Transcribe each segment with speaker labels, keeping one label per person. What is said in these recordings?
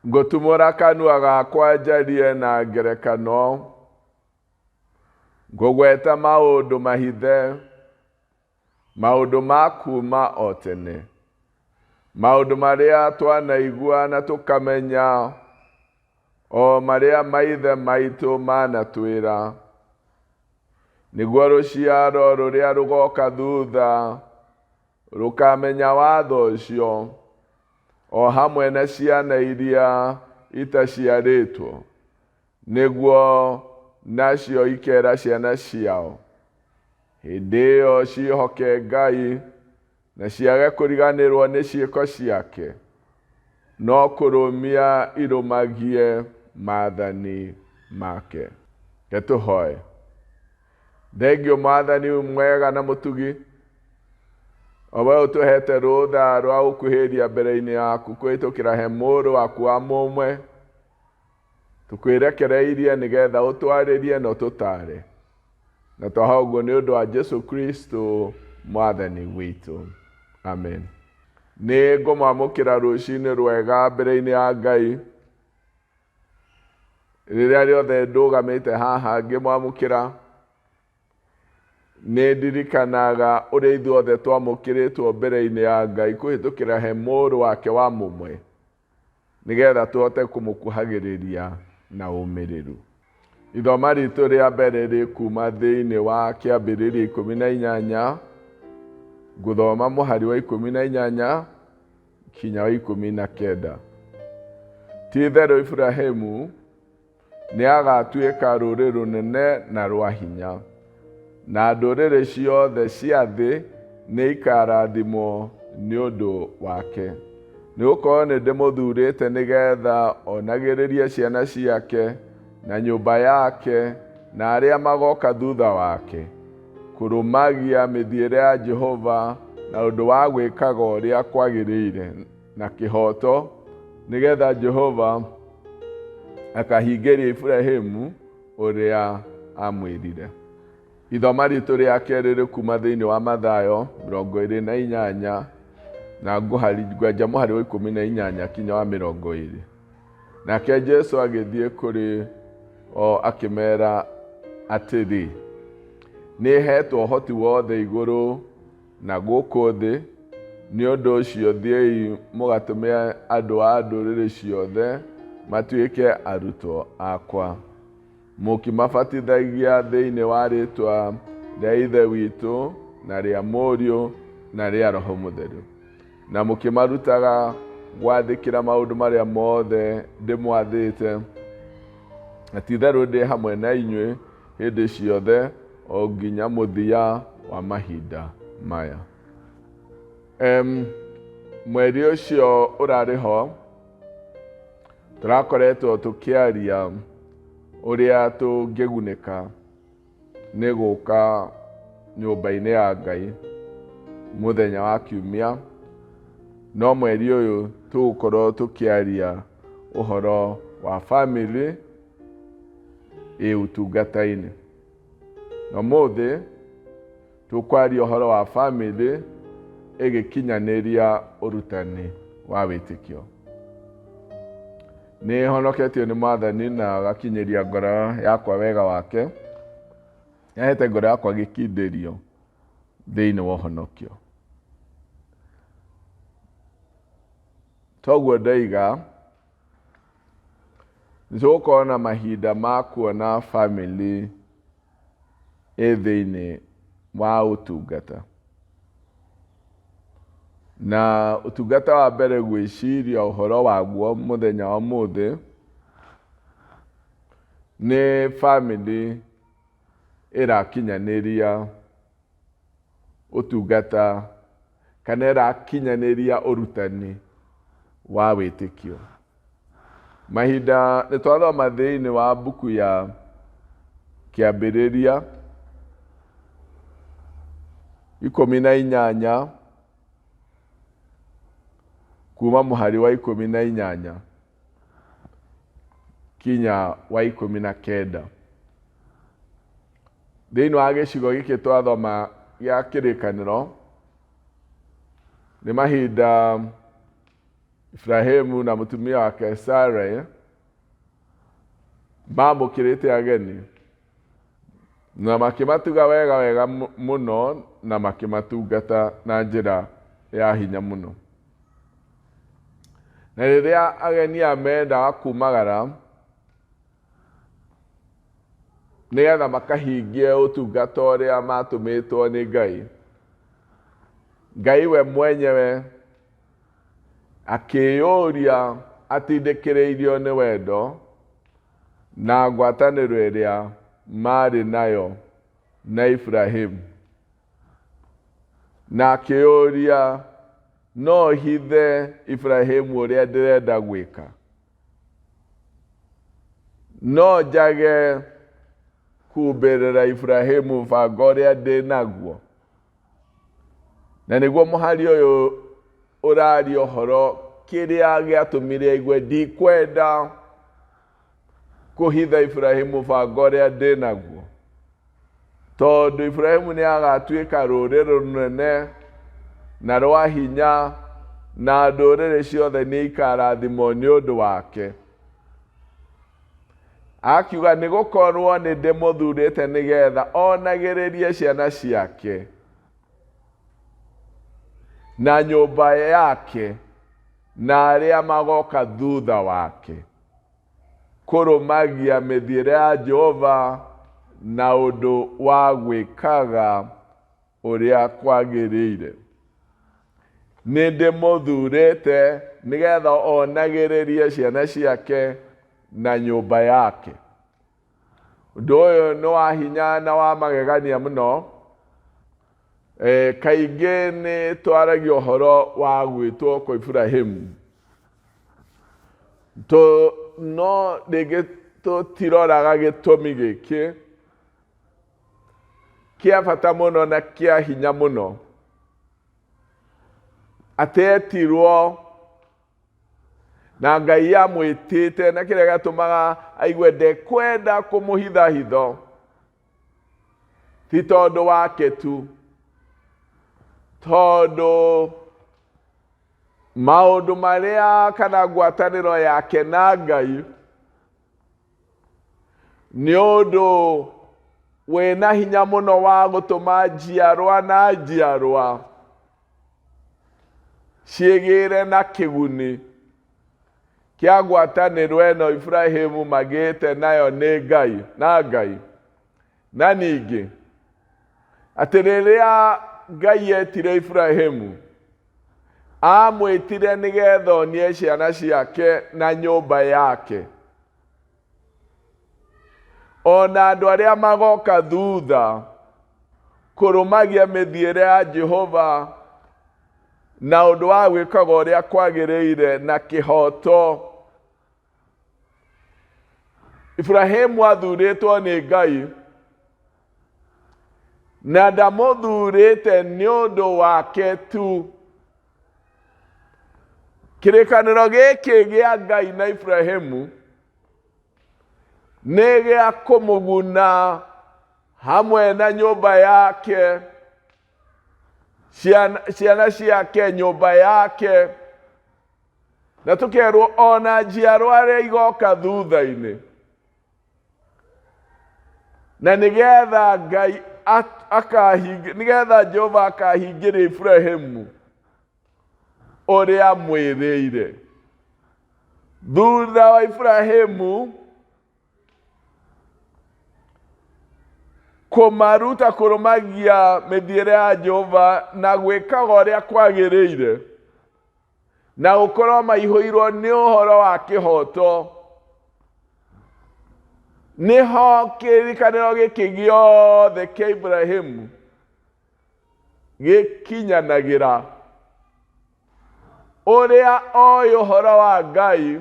Speaker 1: Ngotumura kanua gakwa njarie na ngerekano, ngũgweta maũndũ mahithe, maũndũ ma kuuma o tene, maũndũ marĩa twanaigua na tũkamenya, o marĩa maithe maitũ manatwĩra, nĩguo rũciaro rũrĩa rũgoka thutha rũkamenya watho ũcio, o hamwe na ciana iria itaciarĩtwo, nĩguo nacio ikera ciana ciao, hĩndĩ ĩyo ciĩhoke Ngai na ciage kũriganĩrwo nĩ ciĩko ciake, no kũrũmia irũmagie maathani make. Tũhoe. Thengio Mwathani mwega na mũtugi, owe ũtũhete rũtha rwa gũkuhĩrĩria mbere-inĩ yaku kũhĩtũkĩra he mũrũ waku wa mũmwe, tũkwĩrekereirie nĩgetha ũtwarĩrie na ũtũtare, na twahoya ũguo nĩ ũndũ wa Jesu Kristo Mwathani witũ. Amen. Nĩ ngũmwamũkĩra rũciinĩ rwega mbere-inĩ ya Ngai, rĩrĩa rĩothe ndũgamĩte haha ngĩmwamũkĩra, nĩ ndirikanaga ũrĩa ithuothe twamũkĩrĩtwo mbere-inĩ ya Ngai kũhĩtũkĩra he mũrũ wake wa mũmwe, nĩgetha tũhote kũmũkuhagĩrĩria na ũmĩrĩru. Ithoma ritũ rĩa mbere rĩ kuma thĩinĩ wa kĩambĩrĩria 18, ngũthoma mũhari wa 18 kinya wa 19. Ti-itherũ Iburahĩmu nĩ agatuĩka rũrĩrĩ rũnene na rwa hinya, na ndũrĩrĩ ciothe cia thĩ nĩ ikarathimwo nĩ ũndũ wake. Nĩgũkorwo nĩ ndĩmũthurĩte nĩgetha onagĩrĩrie ciana ciake na nyũmba yake na arĩa magoka thutha wake, kũrũmagia mĩthiĩre ya Jehova na ũndũ wa gwĩkaga ũrĩa kwagĩrĩire na kĩhoto, nĩgetha Jehova akahingĩria Iburahĩmu ũrĩa amwĩrire. Ithoma ritũ rĩa kerĩ rĩ kuma thĩinĩ wa Mathayo 28, na ngwenja mũhari wa 18 kinya wa 20. Nake Jesu agĩthiĩ kũrĩ o akĩmera atĩrĩ, nĩhetwo ũhoti wothe igũrũ na gũkũ thĩ, nĩ ũndũ ũcio thiĩi mũgatũme andũ a ndũrĩrĩ ciothe matuĩke arutwo akwa, mũkĩmabatithagia thĩinĩ wa rĩĩtwa rĩa Ithe witũ na rĩa Mũriũ na rĩa Roho Mũtheru, na mũkĩmarutaga gwathĩkĩra maũndũ marĩa mothe ndĩmwathĩte, na ti-itherũ ndĩ hamwe na inyuĩ hĩndĩ ciothe o nginya mũthia wa mahinda maya. Mweri ũcio ũrarĩ ho, tũrakoretwo tũkĩaria ũrĩa tũngĩgunĩka nĩ gũka nyũmba-inĩ ya Ngai mũthenya wa Kiumia, no mweri ũyũ tũgũkorwo tũkĩaria ũhoro wa family ũtungata-inĩ. Na ũmũthĩ tũkwaria ũhoro wa family ĩgĩkinyanĩria ũrutani wa wĩtĩkio. Nĩ honoketio nĩ Mwathani na agakinyĩria ngoro yakwa wega wake, nĩahete ngoro yakwa gĩkindĩrio thĩinĩ wa ũhonokio. Toguo ndaiga, nĩtũgũkorwo na mahinda ma kuona family thĩinĩ wa ũtungata. Na ũtungata wa mbere gwĩciria ũhoro waguo mũthenya wa ũmũthĩ nĩ family ĩrakinyanĩria ũtungata kana ĩrakinyanĩria ũrutani wa wĩtĩkio. Mahinda nĩtwathoma thĩinĩ wa mbuku ya Kĩambĩrĩria 18 kuma mũhari wa 18 kinya wa 19. Thĩinĩ wa gĩcigo gĩkĩ twathoma gĩa kĩrĩkanĩro, nĩ mahinda Ibrahimu na mũtumia wake Sara mamũkĩrĩte ageni na makĩmatuga wega mũno na makĩmatungata na njĩra ya hinya mũno. Na rĩrĩa ageni amendaga kumagara nĩgetha makahingie ũtungata ũrĩa matũmĩtwo nĩ Ngai, Ngai we mwenyewe akĩyũria atindĩkĩrĩirio nĩ wendo na ngwatanĩro ĩrĩa marĩ nayo na Ibrahimu, na akĩyũria no hithe Ibrahimu ũrĩa ndĩrenda gwĩka, no njage kumbĩrĩra Ibrahimu mũbango ũrĩa ndĩ naguo. Na nĩguo mũhari ũyũ ũraria ũhoro kĩrĩa gĩatũmire aigue ndikwenda kũhitha Ibrahimu mũbango ũrĩa ndĩ naguo, tondũ Ibrahimu nĩ agatuĩka rũrĩrĩ rũnene na rwa hinya na ndũrĩrĩ ciothe nĩ ikarathimwo nĩ ũndũ wake. Akiuga nĩ gũkorwo nĩ ndĩmũthurĩte nĩgetha onagĩrĩrie ciana ciake na nyũmba yake na arĩa magoka thutha wake kũrũmagia mĩthiĩre ya Jehova na ũndũ wa gwĩkaga ũrĩa kwagĩrĩire. Nĩ ndĩmũthurĩte nĩgetha onagĩrĩrie ciana ciake na nyũmba yake. Ũndũ ũyũ nĩ wa hinya na wa magegania mũno. Kaingĩ nĩ twaragia ũhoro wa gwĩtwo kwa Ibrahimu, no rĩngĩ tũtiroraga gĩtũmi gĩkĩ kĩa bata mũno na kĩa hinya mũno atĩ etirwo na Ngai amwĩtĩte, na kĩrĩa gĩatũmaga aigue ndekwenda kũmũhitha hitho ti tondũ wake tu, tondũ maũndũ marĩa kana ngwatanĩro yake na Ngai nĩ ũndũ wĩna hinya mũno wa gũtũma njiarwa na njiarwa ciĩgĩĩre na kĩguni kĩa ngwatanĩro ĩno Ibrahimu magĩte nayo nĩ Ngai na Ngai. Na ningĩ atĩ rĩrĩa Ngai etire Ibrahimu amwĩtire nĩgetha onie ciana ciake na nyũmba yake, ona andũ arĩa magoka thutha kũrũmagia mĩthiĩre ya Jehova na ũndũ wa gwĩkaga ũrĩa kwagĩrĩire na kĩhoto. Ibrahimu athurĩtwo nĩ Ngai na ndamũthurĩte nĩ ũndũ wake tu. Kĩrĩkanĩro gĩkĩ gĩa Ngai na Ibrahimu nĩ gĩa kũmũguna hamwe na nyũmba yake, ciana ciake, nyũmba yake, na tũkerwo ona njiarwa arĩa igoka thutha-inĩ. Na nĩgetha Ngai nĩgetha Jehova akahingĩria Ibrahimu ũrĩa mwĩrĩire. Thutha wa Ibrahimu kũmaruta kũrũmagia mĩthiĩre ya Jehova na gwĩkaga ũrĩa kwagĩrĩire na gũkorwo maihũirwo nĩ ũhoro wa kĩhoto, nĩho kĩrĩkanĩro gĩkĩ gĩothe kĩa Ibrahimu gĩkinyanagĩra. Ũrĩa oĩ ũhoro wa Ngai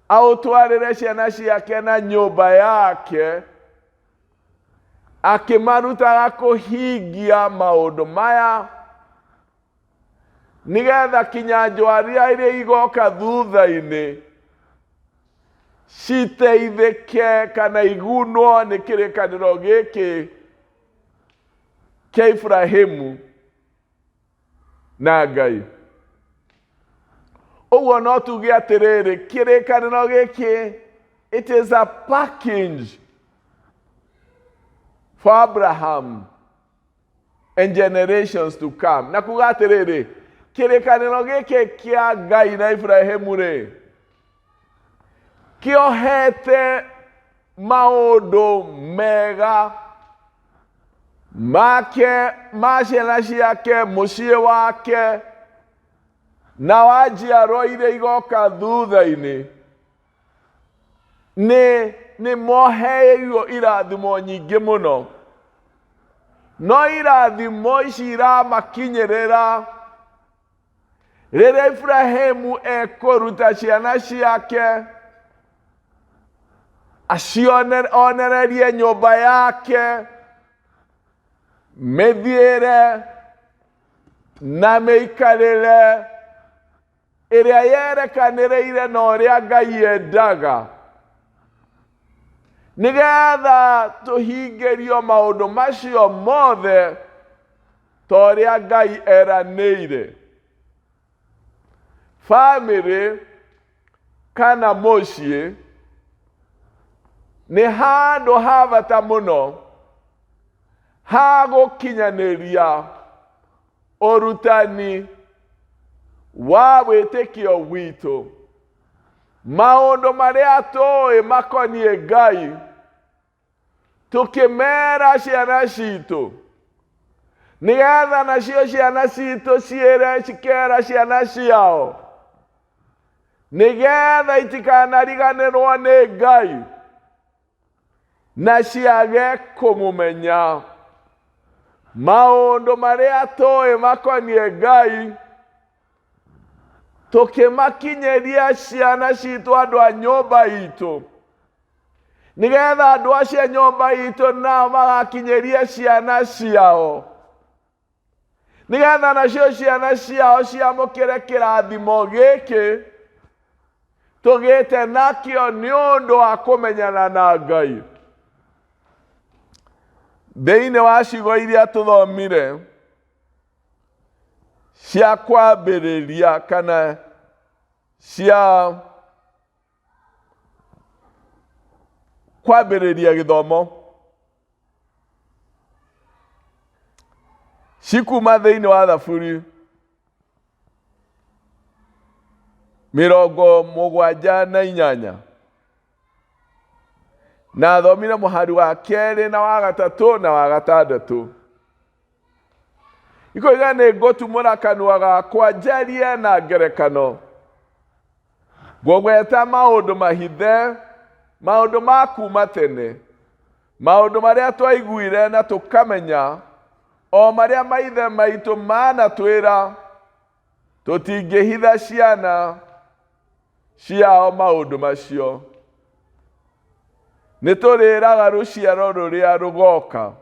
Speaker 1: aũtwarĩre ciana ciake na nyũmba yake, akĩmarutaga kũhingia maũndũ maya nĩgetha kinya njũarĩa iria igoka thutha-inĩ citeithĩke kana igunwo nĩ kĩrĩkanĩro gĩkĩ kĩa Ibrahimu na Ngai. Oguo no tuge atiriri, kĩrĩkanĩro gĩkĩ, it is a package for Abraham and generations to come. Na kuga atiriri, kĩrĩkanĩro gĩkĩ kĩa Ngai na Ibrahimu rĩ, kĩohete maũndũ mega make, ma ciana ciake, mũciĩ wake, na wa njiarwa iria igoka thutha-inĩ. Nĩ moheirwo irathimo nyingĩ mũno. No irathimo ici iramakinyĩrĩra rĩrĩa Ibrahimu ekũruta ciana ciake, acionererie nyũmba yake, mĩthiĩre na mĩikarĩre ĩrĩa yerekanĩrĩire na ũrĩa Ngai endaga, nĩgetha tũhingĩrio maũndũ macio mothe ta ũrĩa Ngai eranĩire. Family kana mũciĩ nĩ handũ ha bata mũno ha gũkinyanĩria ũrutani wa wĩtĩkio witũ, maũndũ marĩa tũĩ makoniĩ Ngai, tũkĩmera ciana citũ, nĩgetha nacio ciana citũ cikera ciana ciao, nĩgetha itikanariganĩrwo nĩ Ngai na ciage kũmũmenya. Maũndũ marĩa tũĩ makoniĩ Ngai, tũkĩmakinyĩria ciana citũ, andũ a nyũmba itũ, nĩgetha andũ acio nyũmba itũ nao magakinyĩrie ciana ciao, nĩgetha nacio ciana ciao ciamũkĩre kĩrathimo gĩkĩ tũgĩte nakĩo nĩ ũndũ wa kũmenyana na Ngai. Thĩinĩ wa ciugo iria tũthomire cia kwambĩrĩria kana cia kwambĩrĩria gĩthomo, cikuma thĩinĩ wa Thaburi 78 na thomire mũhari wa 2 na wa 3 na wa 6. Ikoiga nĩ ngũtumũra kanua gakwa njarie na ngerekano, ngũgweta maũndũ mahithe, maũndũ ma kuuma tene, maũndũ marĩa twaiguire na tũkamenya, o marĩa maithe maitũ manatwĩra, tũtingĩhitha ciana ciao maũndũ macio. Nĩtũrĩraga rũciaro rũrĩa rũgoka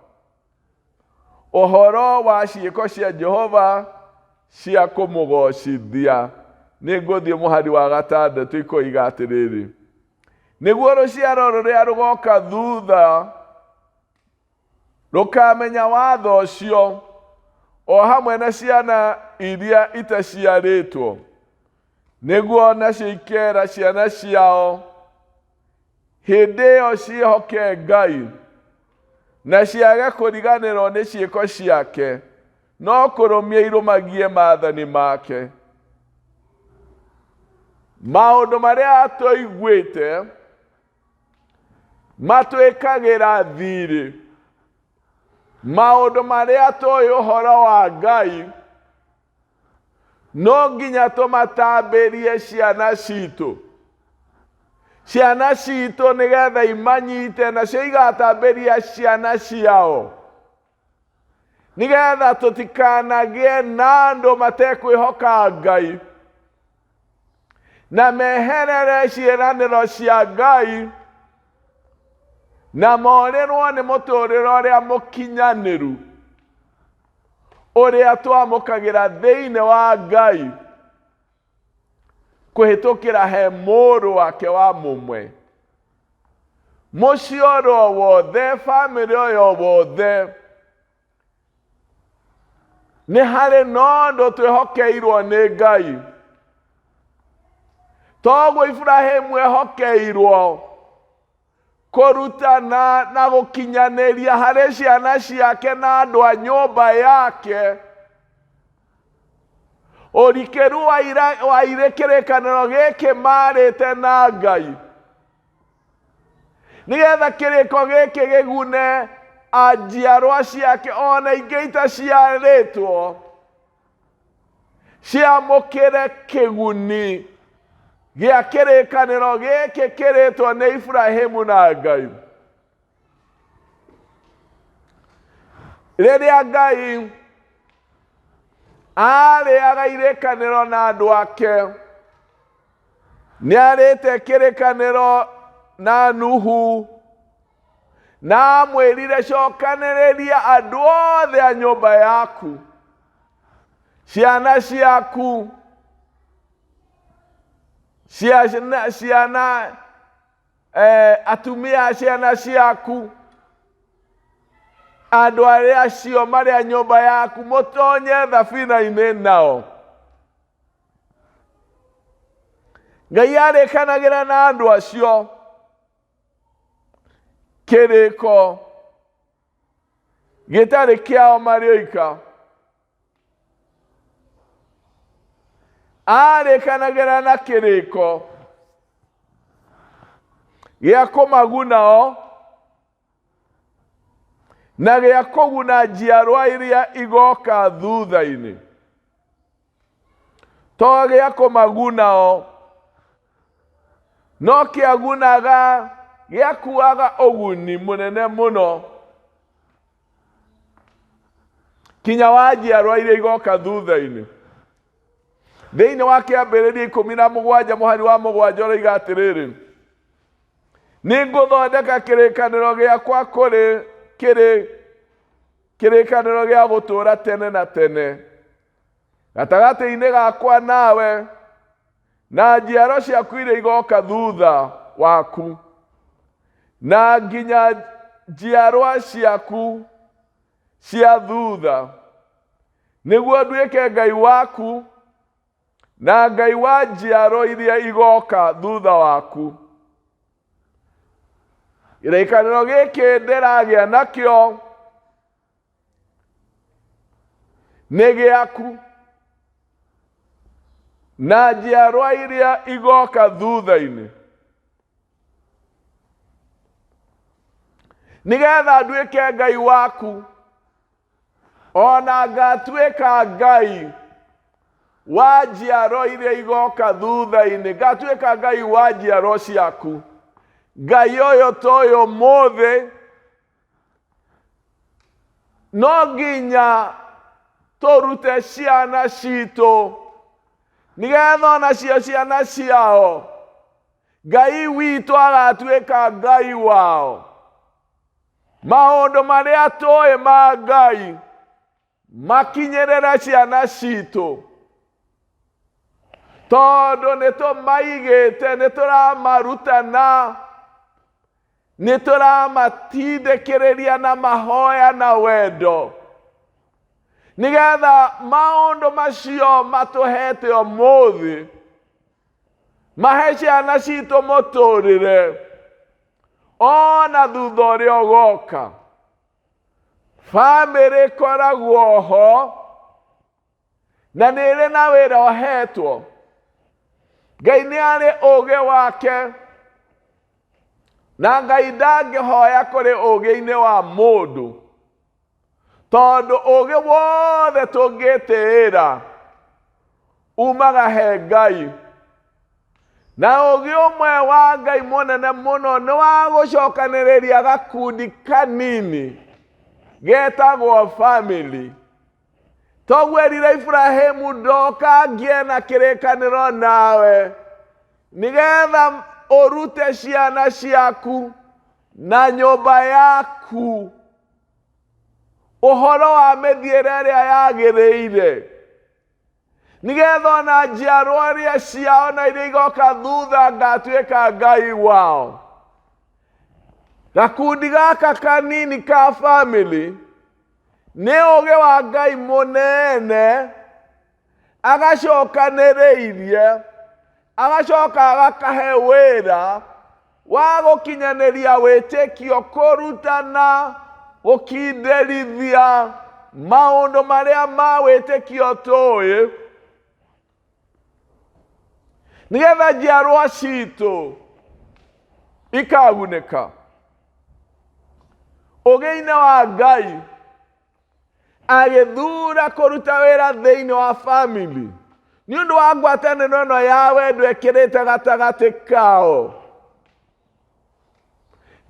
Speaker 1: ũhoro wa ciĩko cia Jehova cia kũmũgocithia. Nĩngũthiĩ mũhari wa 6 ikoiga atĩrĩrĩ, nĩguo rũciaro rũrĩa rũgoka thutha rũkamenya watho ũcio, o hamwe na ciana iria itaciarĩtwo, nĩguo nacio ikera ciana ciao, hĩndĩ ĩyo ciĩhoke Ngai na ciage kũriganĩrwo nĩ ciĩko ciake, no kũrũmia irũmagie maathani make. Maũndũ marĩa tũiguĩte matwĩkagĩra thirĩ, maũndũ marĩa tũĩ ũhoro wa Ngai no nginya tũmatambĩrie ciana citũ, ciana citũ nĩgetha imanyite nacio igatambĩria ciana ciao, nĩgetha tũtikanagĩe na andũ matekwĩhoka Ngai na meherere ciĩranĩro cia Ngai na morĩrwo nĩ mũtũũrĩre ũrĩa mũkinyanĩru ũrĩa twamũkagĩra thĩinĩ wa Ngai kũhĩtũkĩra he mũrũ wake wa mũmwe. Mũciĩ oro wothe, bamĩrĩ o yothe, nĩ harĩ na ũndũ twĩhokeirwo nĩ Ngai, toguo Ibrahimu ehokeirwo kurutana na gukinyanĩria harĩ ciana ciake na andũ a nyũmba yake ũrikĩru wa kĩrĩkanĩro gĩkĩ marĩte na Ngai, nĩgetha kĩrĩko gĩkĩ gĩgune njiarwa ciake ona ingĩ itaciarĩtwo ciamũkĩre kĩguni gĩa kĩrĩkanĩro gĩkĩ kĩrĩtwo nĩ Ibrahimu na Ngai. Rĩrĩa Ngai arĩaga irĩkanĩro na andũ ake, nĩarĩte kĩrĩkanĩro na Nuhu na amwĩrire cokanĩrĩria andũ othe a nyũmba yaku, ciana ciaku, ciana atumia ciana ciaku, andũ arĩa acio marĩ a nyũmba yaku, mũtonye thabina-inĩ nao. Ngai arĩkanagĩra na andũ acio kĩrĩko gĩtarĩ kĩao marĩ oika. Arĩkanagĩra na kĩrĩko gĩa kũmaguna o na gĩa kũguna njiarwa iria igoka thutha-inĩ. To gĩa kũmaguna o, no kĩagunaga gĩakuaga ũguni mũnene mũno kinya wa njiarwa iria igoka thutha-inĩ. Thĩinĩ wa Kĩambĩrĩria 17 mũhari wa 7 ũroiga atĩrĩrĩ, nĩngũthondeka kĩrĩkanĩro gĩakwa kũrĩ kĩrĩkanĩro gĩa gũtũũra tene na tene gatagatĩ-inĩ gakwa nawe na njiaro ciaku iria igoka thutha waku, na nginya njiarwa ciaku cia thutha, nĩguo nduĩke Ngai waku na Ngai wa njiaro iria igoka thutha waku. Kĩrĩkanĩro gĩkĩ ndĩragĩa nakĩo nĩ gĩaku na njiarwa iria igoka thutha-inĩ, nĩgetha nduĩke Ngai waku, ona ngatuĩka Ngai wa njiaro iria igoka thutha-inĩ, ngatuĩka Ngai wa njiaro ciaku. Ngai ũyũ toyo mũthĩ, no nginya tũrute ciana citũ, nĩgetha onacio ciana ciao Ngai witũ agatuĩka Ngai wao. Maũndũ marĩa tũĩ ma Ngai makinyĩrĩre ciana citũ, tondũ nĩtũmaigĩte, nĩtũramarutana, nĩtũramatindĩkĩrĩria na mahoya na wendo, nĩgetha maũndũ macio matũhete ũmũthĩ mahe ciana citũ mũtũrĩre ona thutha ũrĩa ũgoka. Bamĩrĩ ĩkoragwo ho na nĩ ĩrĩ na wĩra ũhetwo. Ngai nĩ arĩ ũũgĩ wake, na Ngai ndangĩhoya kũrĩ ũũgĩ-inĩ wa mũndũ, tondũ ũũgĩ wothe tũngĩtĩĩra umaga he Ngai. Na ũũgĩ ũmwe wa Ngai mũnene mũno nĩ wa gũcokanĩrĩria gakundi kanini getagwo family. Toguo erire Ibrahimu, ndoka ngĩe na kĩrĩkanĩro nawe, nĩgetha ũrute ciana ciaku na nyũmba yaku ũhoro wa mĩthiĩre ĩrĩa yagĩrĩire, nĩgetha ona njiarwa iria ciao na iria igoka thutha ngatuĩka Ngai wao. Gakundi gaka kanini ka family nĩ ũũgĩ wa Ngai mũnene agacokanĩrĩirie agacoka agakahe wĩra wa gũkinyanĩria wĩtĩkio, kũrutana, gũkindĩrithia maũndũ marĩa ma wĩtĩkio tũĩ, nĩgetha njiarwa citũ ikagunĩka. Ũgĩ-inĩ wa Ngai agĩthura kũruta wĩra thĩinĩ wa family nĩ ũndũ wa ngwatanĩro ĩno ya wendo ĩkĩrĩte gatagatĩ kao.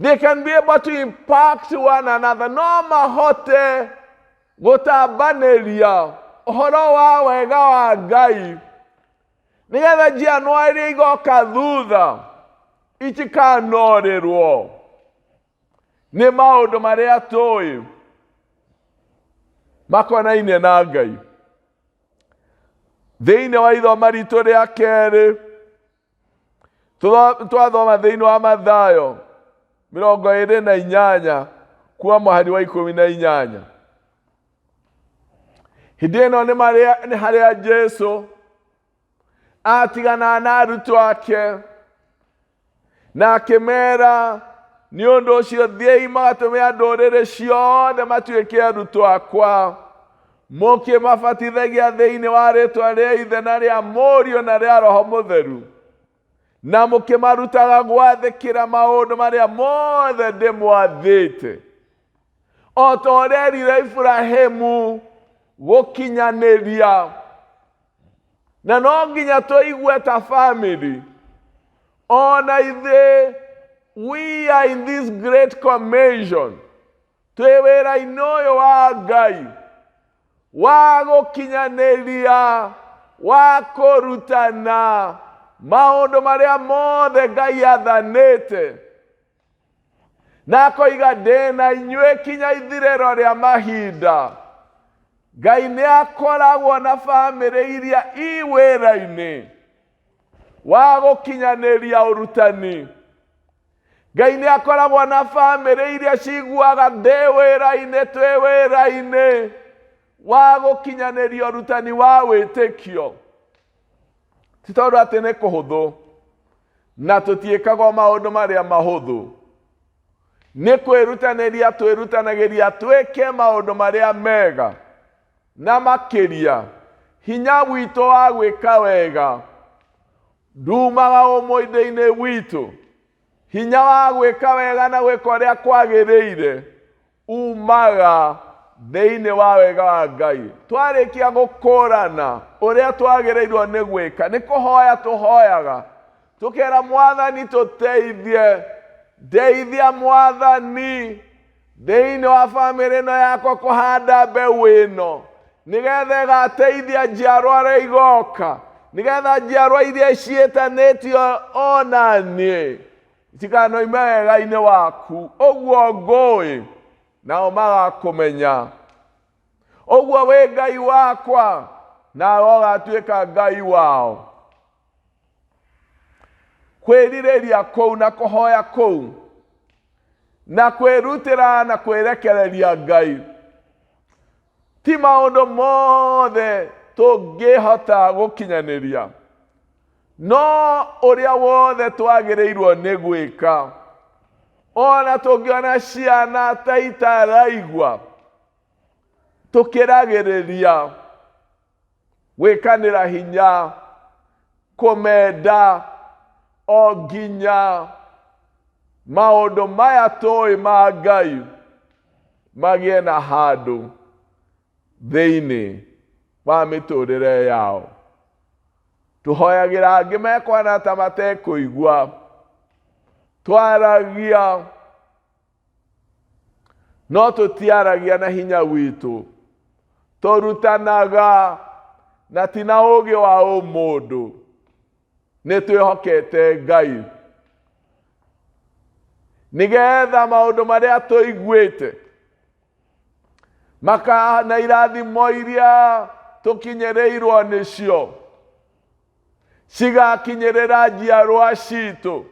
Speaker 1: They can be able to impact one another. No mahote gũtambanĩria ũhoro wa wega wa Ngai, nĩgetha njiarwa iria igoka thutha itikanorĩrwo nĩ maũndũ marĩa tũĩ makonainie na Ngai. Thĩinĩ wa ithoma ritũ rĩa kerĩ twathoma thĩinĩ wa Mathayo 28 kuuma mũhari wa 18. Hĩndĩ ĩno nĩ harĩa Jesũ atigana na arutwo ake na akĩmera, nĩ ũndũ ũcio thiĩi magatũme ndũrĩrĩ ciothe matuĩke arutwo akwa, mũkĩmabatithagia thĩinĩ wa rĩĩtwa rĩa Ithe na rĩa Mũriũ na rĩa Roho Mũtheru, na mũkĩmarutaga gwathĩkĩra maũndũ marĩa mothe ndĩmwathĩte, o ta ũrĩa erire Iburahĩmu gũkinyanĩria. Na no nginya tũigue ta family, ona ithe we are in this great commission, twĩ wĩra-inĩ ũyũ wa Ngai wa gũkinyanĩria, wa kũrutana maũndũ marĩa mothe Ngai athanĩte, na akoiga ndĩna inyuĩ kinya ithirĩro rĩa mahinda. Ngai nĩ akoragwo na family iria i wĩra-inĩ wa gũkinyanĩria ũrutani. Ngai nĩ akoragwo na family iria ciguaga ndĩ wĩra-inĩ, twĩ wĩra-inĩ wa gũkinyanĩria ũrutani wa wĩtĩkio. Ti tondũ atĩ nĩ kũhũthũ na tũtiĩkaga maũndũ marĩa mahũthũ, nĩ kwĩrutanĩria twĩrutanagĩria twĩke maũndũ marĩa mega, na makĩria hinya witũ wa gwĩka wega ndumaga ũmũndũ-inĩ witũ. Hinya wa gwĩka wega na gwĩka ũrĩa kwagĩrĩire umaga thĩinĩ wa wega wa Ngai. Twarĩkia gũkũrana ũrĩa twagĩrĩirwo nĩ gwĩka, nĩ kũhoya tũhoyaga tũkera Mwathani tũteithie. Ndeithia Mwathani thĩinĩ wa family ĩno yakwa kũhanda mbeũ ĩno, nĩgetha ĩgateithia njiarwa iria igoka, nĩgetha njiarwa iria ciĩtanĩtio ona niĩ itikanoime wega-inĩ waku. Ũguo ngũĩ nao magakũmenya. Ũguo wĩ Ngai wakwa nawe ũgatuĩka Ngai wao. Kwĩrirĩria kũu na kũhoya kũu na kwĩrutĩra na kwĩrekereria Ngai ti maũndũ mothe tũngĩhota gũkinyanĩria, no ũrĩa wothe twagĩrĩirwo nĩ gwĩka. Ona tũngĩona ciana ta itaraigua, tũkĩragĩrĩria gwĩkanĩra hinya, kũmenda o nginya maũndũ maya tũĩ ma Ngai magĩe na handũ thĩinĩ wa mĩtũrĩre yao. Tũhoyagĩra angĩ mekwana ta matekũigua, twaragia no tũtiaragia na hinya witũ, tũrutanaga na ti na ũũgĩ wa ũmũndũ, nĩ twĩhokete Ngai, nĩgetha maũndũ marĩa tũiguĩte makana irathimo iria tũkinyĩrĩirwo nĩcio cigakinyĩrĩra njiarwa citũ,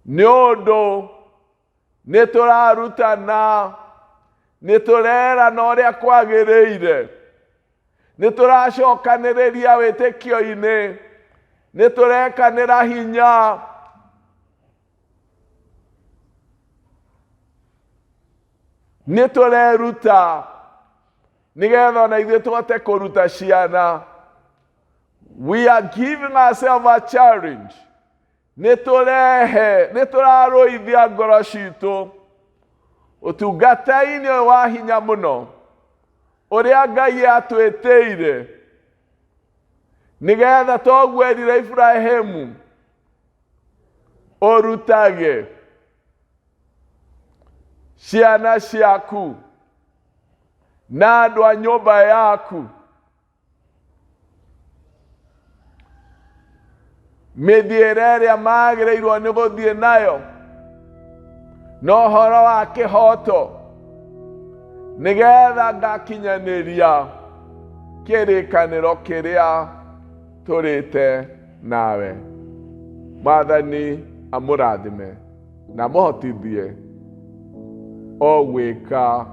Speaker 1: nĩ ũndũ nĩ tũrarutana, nĩ tũrerana ũrĩa kwagĩrĩire, nĩ tũracokanĩrĩria wĩtĩkio-inĩ, nĩ tũrekanĩra hinya nĩ tũreruta nĩgetha ona ithuĩ tũhote kũruta ciana. We are giving ourselves a challenge. Nĩ tũrarũithia ngoro citũ ũtungata-inĩ wa hinya mũno ũrĩa Ngai atwĩtĩire, nĩgetha toguo erire Ibrahimu, ũrutage ciana ciaku na andũ a nyũmba yaku mĩthiĩre ĩrĩa magĩrĩirwo nĩ gũthiĩ nayo na ũhoro wa kĩhoto, nĩgetha ngakinyanĩria kĩrĩkanĩro kĩrĩa tũrĩte nawe. Mwathani amũrathime na mũhotithie o gwĩka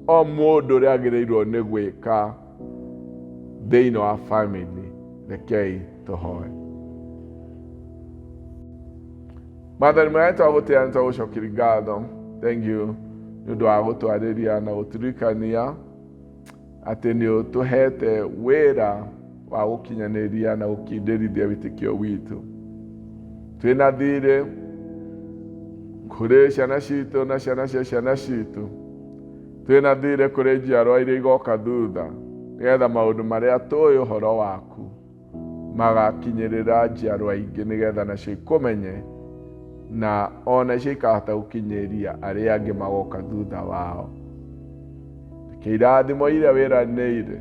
Speaker 1: o mũndũ ũrĩa agĩrĩirwo nĩ gwĩka thĩinĩ wa family. Rekei tũhoe. Mwathani mwega, twagũtĩĩa nĩ twagũcokeria ngatho. Thank you nĩ ũndũ wa gũtwarĩria na gũtũririkania atĩ nĩ ũtũhete wĩra wa gũkinyanĩria na gũkindĩrithia wĩtĩkio witũ. Twĩna thirĩ kũrĩ ciana citũ na ciana cia ciana citũ. Twĩna thirĩ kũrĩ njiarwa iria igoka thutha, nĩgetha maũndũ marĩa tũĩ ũhoro waku magakinyĩrĩra njiarwa ingĩ, nĩgetha nacio ikũmenye na ona icio ikahota gũkinyĩria arĩa angĩ magoka thutha wao. Reke irathimo iria wĩranĩire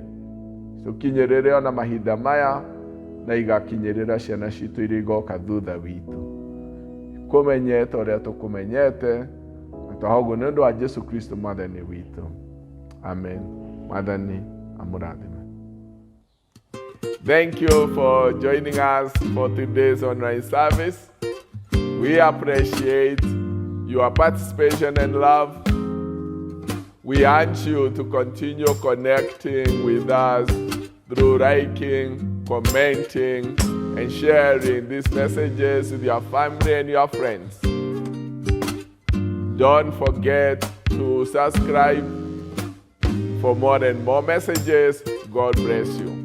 Speaker 1: tũkinyĩrĩre ona mahinda maya na igakinyĩrĩra ciana citũ iria igoka thutha witũ. Kũmenyete ũrĩa tũkũmenyete, na twahoguo nĩ ũndũ wa Jesu Kristo Mwathani witũ. Amen. Mwathani amũrathime. Thank you for joining us for today's online service. We appreciate your participation and love. We urge you to continue connecting with us through liking, commenting, and sharing these messages with your family and your friends. Don't forget to subscribe for more and more messages. God bless you.